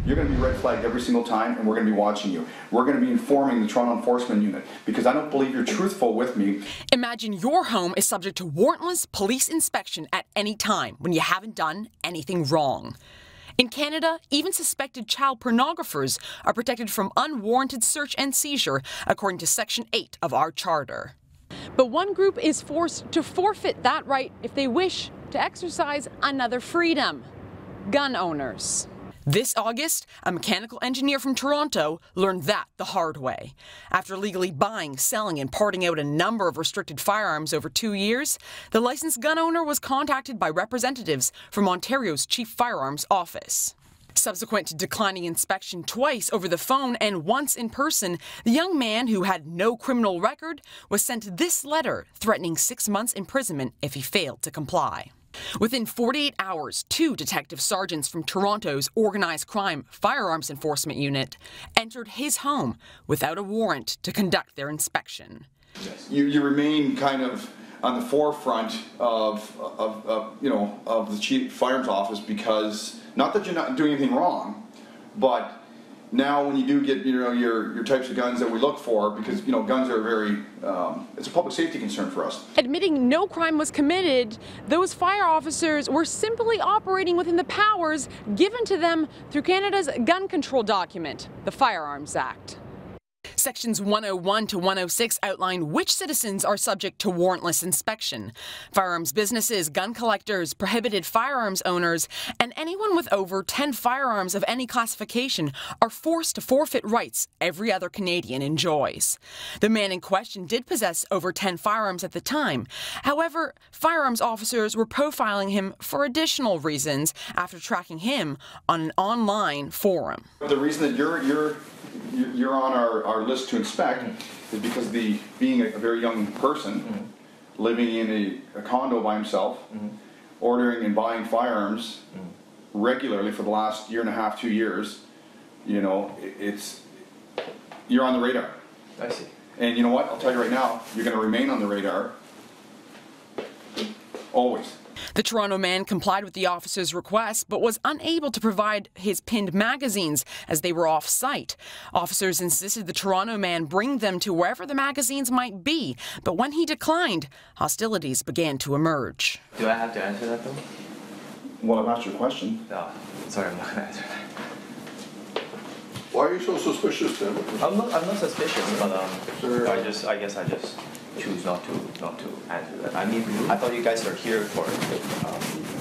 you're going to be red flagged every single time, and we're going to be watching you. We're going to be informing the Toronto Enforcement Unit because I don't believe you're truthful with me. Imagine your home is subject to warrantless police inspection at any time when you haven't done anything wrong. In Canada, even suspected child pornographers are protected from unwarranted search and seizure, according to Section 8 of our charter. But one group is forced to forfeit that right if they wish to exercise another freedom: gun owners. This August, a mechanical engineer from Toronto learned that the hard way. After legally buying, selling, and parting out a number of restricted firearms over 2 years, the licensed gun owner was contacted by representatives from Ontario's Chief Firearms Office. Subsequent to declining inspection twice over the phone and once in person, the young man, who had no criminal record, was sent this letter threatening 6 months imprisonment if he failed to comply. Within 48 hours, 2 detective sergeants from Toronto's Organized Crime Firearms Enforcement Unit entered his home without a warrant to conduct their inspection. You remain kind of on the forefront of the Chief Firearms Office because, not that you're not doing anything wrong, but now when you do get your types of guns that we look for, because guns are very it's a public safety concern for us. Admitting no crime was committed, those fire officers were simply operating within the powers given to them through Canada's gun control document, the Firearms Act. Sections 101 to 106 outline which citizens are subject to warrantless inspection. Firearms businesses, gun collectors, prohibited firearms owners, and anyone with over 10 firearms of any classification are forced to forfeit rights every other Canadian enjoys. The man in question did possess over 10 firearms at the time. However, firearms officers were profiling him for additional reasons after tracking him on an online forum. The reason that you're on our list to inspect is because being a very young person living in a condo by himself, ordering and buying firearms regularly for the last 1.5 to 2 years, you're on the radar. I see. And you know what? I'll tell you right now, you're going to remain on the radar always. The Toronto man complied with the officer's request, but was unable to provide his pinned magazines as they were off-site. Officers insisted the Toronto man bring them to wherever the magazines might be, but when he declined, hostilities began to emerge. Do I have to answer that though? Well, I've asked you a question. No, sorry, I'm not going to answer that. Why are you so suspicious, Tim? I'm not suspicious, but I guess I just choose not to answer that. I mean, I thought you guys are here for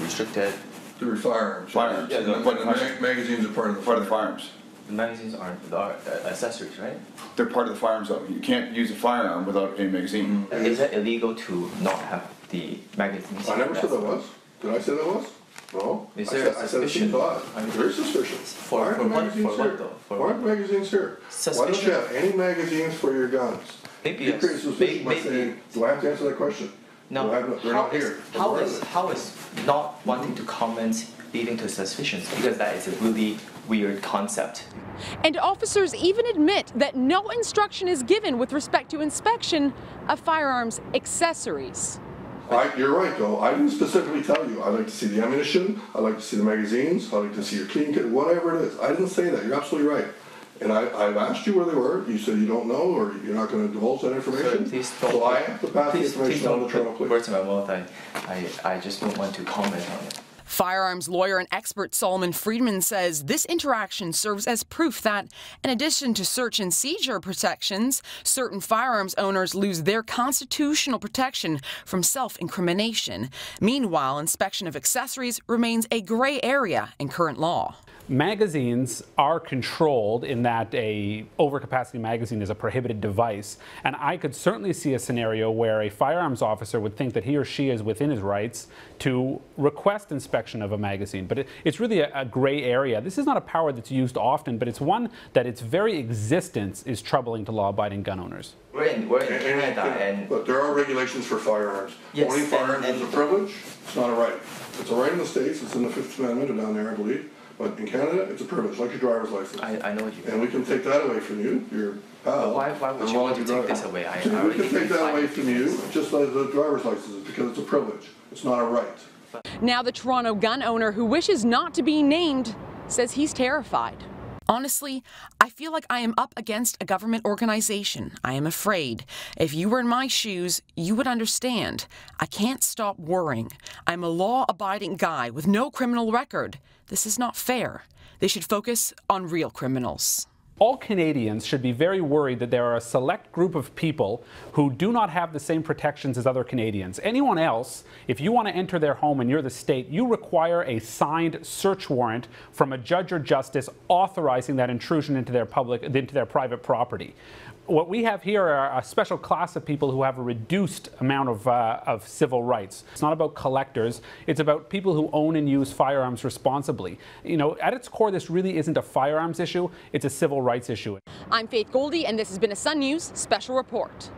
restricted. They're firearms. Firearms. Yeah, but the magazines are part of the firearms. The magazines aren't accessories, right? They're part of the firearms, though. You can't use a firearm without a magazine. Is it illegal to not have the magazines? I never said that was. Did I say that was? No. Is there a suspicion? There's suspicion. For what though? Why aren't magazines here? Why don't you have any magazines for your guns? Maybe you create suspicion by saying, do I have to answer that question? No. They're not here. How is not wanting to comment leading to suspicions? Because that is a really weird concept. And officers even admit that no instruction is given with respect to inspection of firearms accessories. You're right, though. I didn't specifically tell you. I'd like to see the ammunition. I'd like to see the magazines. I'd like to see your clean kit, whatever it is. I didn't say that. You're absolutely right. And I've asked you where they were. You said you don't know, or you're not going to divulge that information. So I have to pass the information on to Toronto Police. Words in my mouth. I just don't want to comment on it. Firearms lawyer and expert Solomon Friedman says this interaction serves as proof that, in addition to search and seizure protections, certain firearms owners lose their constitutional protection from self-incrimination. Meanwhile, inspection of accessories remains a gray area in current law. Magazines are controlled in that a overcapacity magazine is a prohibited device, and I could certainly see a scenario where a firearms officer would think that he or she is within his rights to request inspection of a magazine. But it's really a gray area. This is not a power that's used often, but it's one that its very existence is troubling to law-abiding gun owners. We're in Canada, but there are regulations for firearms. Yes, owning firearms is a privilege. It's not a right. It's a right in the States. It's in the 5th Amendment or down there, I believe. But in Canada, it's a privilege, like your driver's license. I know what you mean. And we can take that away from you, your pal. Why would you want to take this away? We can take that away from you, just like the driver's license, because it's a privilege. It's not a right. Now the Toronto gun owner, who wishes not to be named, says he's terrified. Honestly, I feel like I am up against a government organization. I am afraid. If you were in my shoes, you would understand. I can't stop worrying. I'm a law-abiding guy with no criminal record. This is not fair. They should focus on real criminals. All Canadians should be very worried that there are a select group of people who do not have the same protections as other Canadians. Anyone else, if you want to enter their home and you're the state, you require a signed search warrant from a judge or justice authorizing that intrusion into their private property. What we have here are a special class of people who have a reduced amount of civil rights. It's not about collectors, it's about people who own and use firearms responsibly. You know, at its core, this really isn't a firearms issue, it's a civil rights issue. I'm Faith Goldie, and this has been a Sun News Special Report.